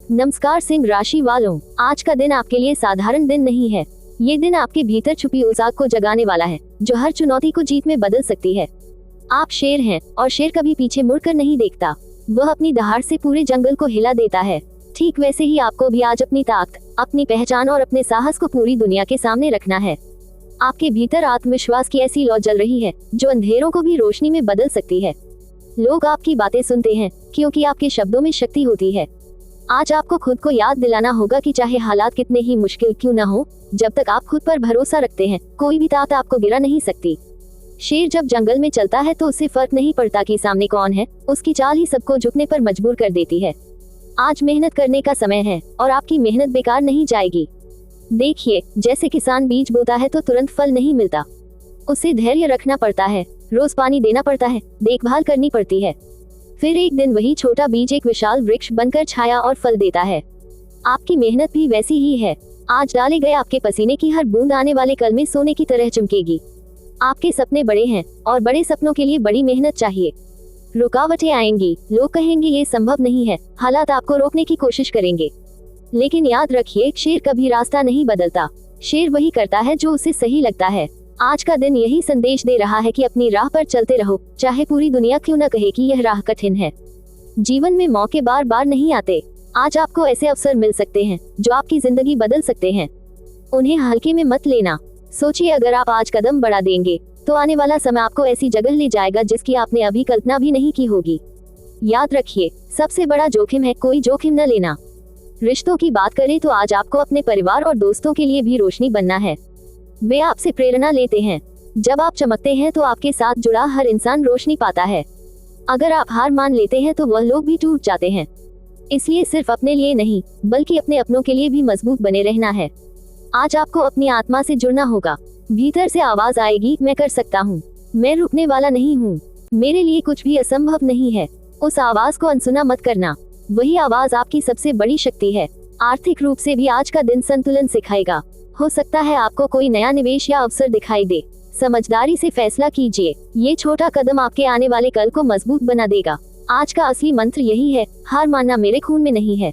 नमस्कार सिंह राशि वालों, आज का दिन आपके लिए साधारण दिन नहीं है। ये दिन आपके भीतर छुपी उस आग को जगाने वाला है जो हर चुनौती को जीत में बदल सकती है। आप शेर हैं और शेर कभी पीछे मुड़कर नहीं देखता। वह अपनी दहाड़ से पूरे जंगल को हिला देता है। ठीक वैसे ही आपको भी आज अपनी ताकत, अपनी पहचान और अपने साहस को पूरी दुनिया के सामने रखना है। आपके भीतर आत्मविश्वास की ऐसी लौ जल रही है जो अंधेरों को भी रोशनी में बदल सकती है। लोग आपकी बातें सुनते हैं क्योंकि आपके शब्दों में शक्ति होती है। आज आपको खुद को याद दिलाना होगा कि चाहे हालात कितने ही मुश्किल क्यों न हो, जब तक आप खुद पर भरोसा रखते हैं कोई भी ताकत आपको गिरा नहीं सकती। शेर जब जंगल में चलता है तो उसे फर्क नहीं पड़ता कि सामने कौन है, उसकी चाल ही सबको झुकने पर मजबूर कर देती है। आज मेहनत करने का समय है और आपकी मेहनत बेकार नहीं जाएगी। देखिए, जैसे किसान बीज बोता है तो तुरंत फल नहीं मिलता। उसे धैर्य रखना पड़ता है, रोज पानी देना पड़ता है, देखभाल करनी पड़ती है। फिर एक दिन वही छोटा बीज एक विशाल वृक्ष बनकर छाया और फल देता है। आपकी मेहनत भी वैसी ही है। आज डाले गए आपके पसीने की हर बूंद आने वाले कल में सोने की तरह चमकेगी। आपके सपने बड़े हैं और बड़े सपनों के लिए बड़ी मेहनत चाहिए। रुकावटें आएंगी, लोग कहेंगे ये संभव नहीं है, हालात आपको रोकने की कोशिश करेंगे। लेकिन याद रखिए, शेर कभी रास्ता नहीं बदलता। शेर वही करता है जो उसे सही लगता है। आज का दिन यही संदेश दे रहा है कि अपनी राह पर चलते रहो, चाहे पूरी दुनिया क्यों न कहे कि यह राह कठिन है। जीवन में मौके बार बार नहीं आते। आज आपको ऐसे अवसर मिल सकते हैं जो आपकी जिंदगी बदल सकते हैं। उन्हें हल्के में मत लेना। सोचिए, अगर आप आज कदम बढ़ा देंगे तो आने वाला समय आपको ऐसी जगह ले जाएगा जिसकी आपने अभी कल्पना भी नहीं की होगी। याद रखिए, सबसे बड़ा जोखिम है कोई जोखिम न लेना। रिश्तों की बात करें तो आज आपको अपने परिवार और दोस्तों के लिए भी रोशनी बनना है। वे आपसे प्रेरणा लेते हैं। जब आप चमकते हैं तो आपके साथ जुड़ा हर इंसान रोशनी पाता है। अगर आप हार मान लेते हैं तो वह लोग भी टूट जाते हैं। इसलिए सिर्फ अपने लिए नहीं बल्कि अपने अपनों के लिए भी मजबूत बने रहना है। आज आपको अपनी आत्मा से जुड़ना होगा। भीतर से आवाज आएगी, मैं कर सकता हूँ, मैं रुकने वाला नहीं हूँ, मेरे लिए कुछ भी असंभव नहीं है। उस आवाज को अनसुना मत करना। वही आवाज आपकी सबसे बड़ी शक्ति है। आर्थिक रूप से भी आज का दिन संतुलन सिखाएगा। हो सकता है आपको कोई नया निवेश या अवसर दिखाई दे। समझदारी से फैसला कीजिए। ये छोटा कदम आपके आने वाले कल को मजबूत बना देगा। आज का असली मंत्र यही है, हार मानना मेरे खून में नहीं है।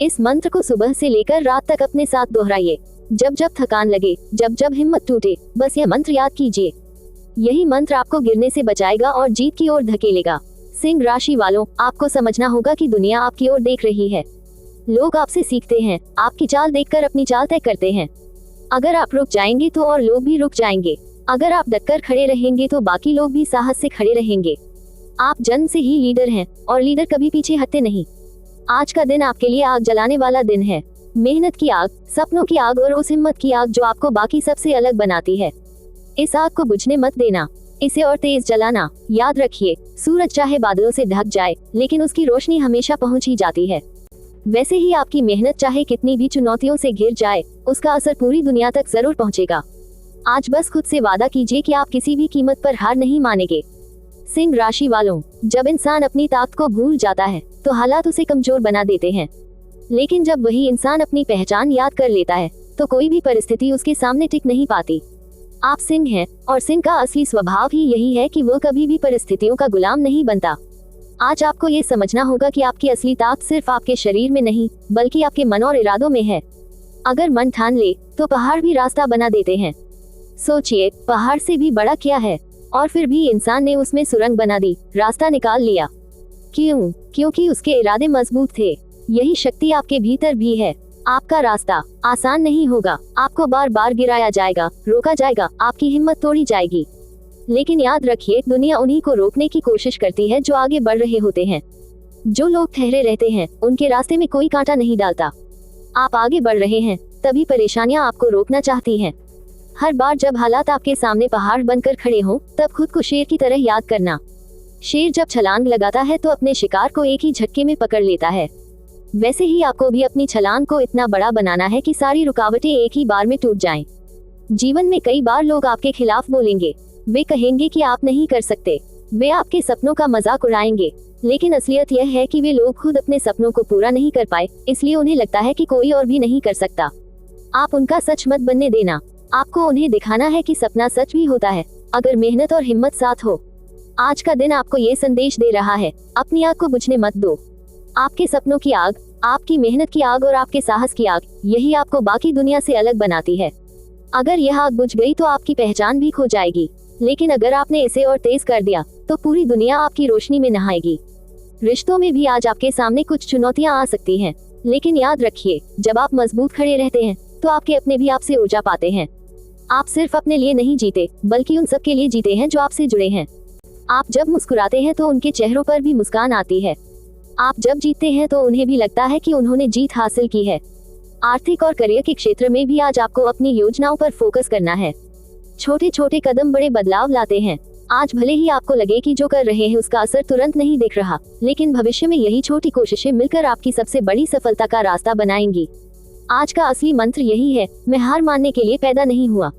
इस मंत्र को सुबह से लेकर रात तक अपने साथ दोहराइए। जब जब थकान लगे, जब जब हिम्मत टूटे, बस यह मंत्र याद कीजिए। यही मंत्र आपको गिरने से बचाएगा और जीत की ओर धकेलेगा। सिंह राशि वालों, आपको समझना होगा कि दुनिया आपकी ओर देख रही है। लोग आपसे सीखते हैं, आपकी चाल देखकर अपनी चाल तय करते हैं। अगर आप रुक जाएंगे तो और लोग भी रुक जाएंगे। अगर आप डटकर खड़े रहेंगे तो बाकी लोग भी साहस से खड़े रहेंगे। आप जन्म से ही लीडर हैं और लीडर कभी पीछे हटते नहीं। आज का दिन आपके लिए आग जलाने वाला दिन है। मेहनत की आग, सपनों की आग और उस हिम्मत की आग जो आपको बाकी सबसे अलग बनाती है। इस आग को बुझने मत देना, इसे और तेज जलाना। याद रखिए, सूरज चाहे बादलों से ढक जाए लेकिन उसकी रोशनी हमेशा पहुंच ही जाती है। वैसे ही आपकी मेहनत चाहे कितनी भी चुनौतियों से घिर जाए, उसका असर पूरी दुनिया तक जरूर पहुंचेगा। आज बस खुद से वादा कीजिए कि आप किसी भी कीमत पर हार नहीं मानेंगे। सिंह राशि वालों, जब इंसान अपनी ताकत को भूल जाता है तो हालात उसे कमजोर बना देते हैं। लेकिन जब वही इंसान अपनी पहचान याद कर लेता है तो कोई भी परिस्थिति उसके सामने टिक नहीं पाती। आप सिंह हैं और सिंह का असली स्वभाव ही यही है कि वो कभी भी परिस्थितियों का गुलाम नहीं बनता। आज आपको ये समझना होगा कि आपकी असली ताकत सिर्फ आपके शरीर में नहीं बल्कि आपके मन और इरादों में है। अगर मन ठान ले तो पहाड़ भी रास्ता बना देते हैं। सोचिए, पहाड़ से भी बड़ा क्या है, और फिर भी इंसान ने उसमें सुरंग बना दी, रास्ता निकाल लिया। क्यों? क्योंकि उसके इरादे मजबूत थे। यही शक्ति आपके भीतर भी है। आपका रास्ता आसान नहीं होगा, आपको बार बार गिराया जाएगा, रोका जाएगा, आपकी हिम्मत तोड़ी जाएगी। लेकिन याद रखिए, दुनिया उन्हीं को रोकने की कोशिश करती है जो आगे बढ़ रहे होते हैं। जो लोग ठहरे रहते हैं उनके रास्ते में कोई कांटा नहीं डालता। आप आगे बढ़ रहे हैं तभी परेशानियां आपको रोकना चाहती हैं। हर बार जब हालात आपके सामने पहाड़ बनकर खड़े हों, तब खुद को शेर की तरह याद करना। शेर जब छलांग लगाता है तो अपने शिकार को एक ही झटके में पकड़ लेता है। वैसे ही आपको भी अपनी छलांग को इतना बड़ा बनाना है कि सारी रुकावटें एक ही बार में टूट जाएं। जीवन में कई बार लोग आपके खिलाफ बोलेंगे। वे कहेंगे कि आप नहीं कर सकते। वे आपके सपनों का मजाक उड़ाएंगे। लेकिन असलियत यह है कि वे लोग खुद अपने सपनों को पूरा नहीं कर पाए, इसलिए उन्हें लगता है कि कोई और भी नहीं कर सकता। आप उनका सच मत बनने देना। आपको उन्हें दिखाना है कि सपना सच भी होता है अगर मेहनत और हिम्मत साथ हो। आज का दिन आपको ये संदेश दे रहा है, अपनी आग को बुझने मत दो। आपके सपनों की आग आपकी मेहनत की आग और आपके साहस की आग, यही आपको बाकी दुनिया से अलग बनाती है। अगर यह आग बुझ गई तो आपकी पहचान भी खो जाएगी, लेकिन अगर आपने इसे और तेज कर दिया तो पूरी दुनिया आपकी रोशनी में नहाएगी। रिश्तों में भी आज आपके सामने कुछ चुनौतियां आ सकती हैं, लेकिन याद रखिए, जब आप मजबूत खड़े रहते हैं तो आपके अपने भी आपसे ऊर्जा पाते हैं। आप सिर्फ अपने लिए नहीं जीते, बल्कि उन सब के लिए जीते हैं जो आपसे जुड़े हैं। आप जब मुस्कुराते हैं तो उनके चेहरों पर भी मुस्कान आती है। आप जब जीतते हैं तो उन्हें भी लगता है कि उन्होंने जीत हासिल की है। आर्थिक और करियर के क्षेत्र में भी आज आपको अपनी योजनाओं पर फोकस करना है। छोटे छोटे कदम बड़े बदलाव लाते हैं। आज भले ही आपको लगे कि जो कर रहे हैं उसका असर तुरंत नहीं दिख रहा, लेकिन भविष्य में यही छोटी कोशिशें मिलकर आपकी सबसे बड़ी सफलता का रास्ता बनाएंगी। आज का असली मंत्र यही है, मैं हार मानने के लिए पैदा नहीं हुआ,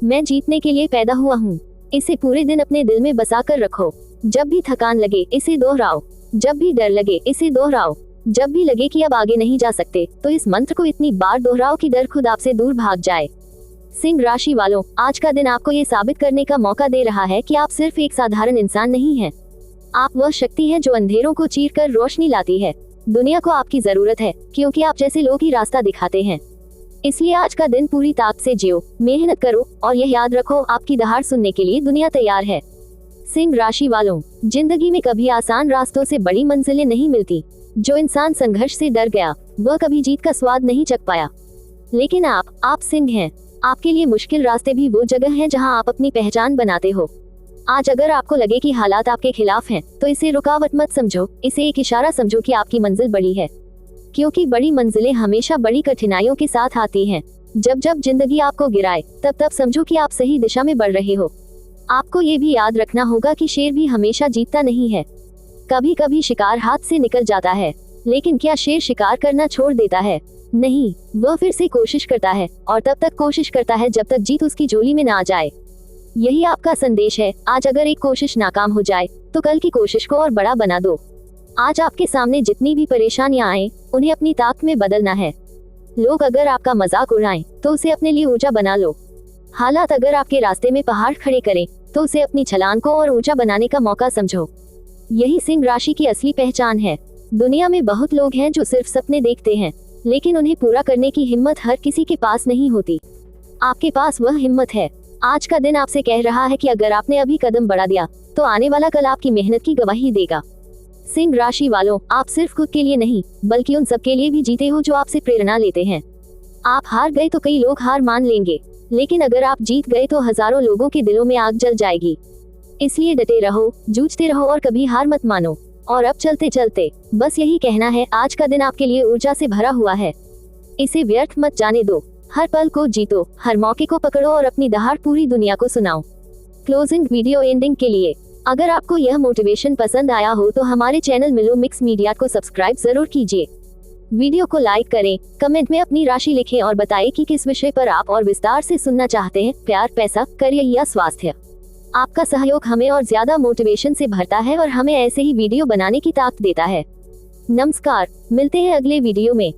मैं जीतने के लिए पैदा हुआ हूँ। इसे पूरे दिन अपने दिल में बसा कर रखो। जब भी थकान लगे इसे दोहराओ, जब भी डर लगे इसे दोहराओ, जब भी लगे कि अब आगे नहीं जा सकते तो इस मंत्र को इतनी बार दोहराओ कि डर खुद आपसे दूर भाग जाए। सिंह राशि वालों, आज का दिन आपको ये साबित करने का मौका दे रहा है कि आप सिर्फ एक साधारण इंसान नहीं हैं। आप वह शक्ति है जो अंधेरों को चीरकर रोशनी लाती है। दुनिया को आपकी जरूरत है, क्योंकि आप जैसे लोग ही रास्ता दिखाते हैं। इसलिए आज का दिन पूरी ताकत से जियो, मेहनत करो और यह याद रखो, आपकी दहाड़ सुनने के लिए दुनिया तैयार है। सिंह राशि वालों, जिंदगी में कभी आसान रास्तों से बड़ी मंजिलें नहीं मिलती। जो इंसान संघर्ष से डर गया वह कभी जीत का स्वाद नहीं चख पाया। लेकिन आप सिंह हैं। आपके लिए मुश्किल रास्ते भी वो जगह है जहां आप अपनी पहचान बनाते हो। आज अगर आपको लगे कि हालात आपके खिलाफ हैं, तो इसे रुकावट मत समझो, इसे एक इशारा समझो कि आपकी मंजिल बड़ी है। क्योंकि बड़ी मंजिलें हमेशा बड़ी कठिनाइयों के साथ आती हैं। जब जब जिंदगी आपको गिराए तब तब समझो कि आप सही दिशा में बढ़ रहे हो। आपको ये भी याद रखना होगा कि शेर भी हमेशा जीतता नहीं है। कभी कभी शिकार हाथ से निकल जाता है, लेकिन क्या शेर शिकार करना छोड़ देता है? नहीं, वह फिर से कोशिश करता है और तब तक कोशिश करता है जब तक जीत उसकी झोली में ना आ जाए। यही आपका संदेश है। आज अगर एक कोशिश नाकाम हो जाए तो कल की कोशिश को और बड़ा बना दो। आज आपके सामने जितनी भी परेशानियां आए, उन्हें अपनी ताकत में बदलना है। लोग अगर आपका मजाक उड़ाएं तो उसे अपने लिए ऊंचा बना लो। हालात अगर आपके रास्ते में पहाड़ खड़े करें तो उसे अपनी छलांग को और ऊंचा बनाने का मौका समझो। यही सिंह राशि की असली पहचान है। दुनिया में बहुत लोग हैं जो सिर्फ सपने देखते हैं, लेकिन उन्हें पूरा करने की हिम्मत हर किसी के पास नहीं होती। आपके पास वह हिम्मत है। आज का दिन आपसे कह रहा है कि अगर आपने अभी कदम बढ़ा दिया तो आने वाला कल आपकी मेहनत की गवाही देगा। सिंह राशि वालों, आप सिर्फ खुद के लिए नहीं बल्कि उन सब के लिए भी जीते हो जो आपसे प्रेरणा लेते हैं। आप हार गए तो कई लोग हार मान लेंगे, लेकिन अगर आप जीत गए तो हजारों लोगों के दिलों में आग जल जाएगी। इसलिए डटे रहो, जूझते रहो और कभी हार मत मानो। और अब चलते चलते बस यही कहना है, आज का दिन आपके लिए ऊर्जा से भरा हुआ है। इसे व्यर्थ मत जाने दो। हर पल को जीतो, हर मौके को पकड़ो और अपनी दहाड़ पूरी दुनिया को सुनाओ। क्लोजिंग वीडियो एंडिंग के लिए, अगर आपको यह मोटिवेशन पसंद आया हो तो हमारे चैनल मिलो मिक्स मीडिया को सब्सक्राइब जरूर कीजिए। वीडियो को लाइक करें, कमेंट में अपनी राशि लिखें और बताएं कि किस विषय पर आप और विस्तार से सुनना चाहते हैं, प्यार, पैसा, करियर या स्वास्थ्य। आपका सहयोग हमें और ज्यादा मोटिवेशन से भरता है और हमें ऐसे ही वीडियो बनाने की ताकत देता है। नमस्कार, मिलते हैं अगले वीडियो में।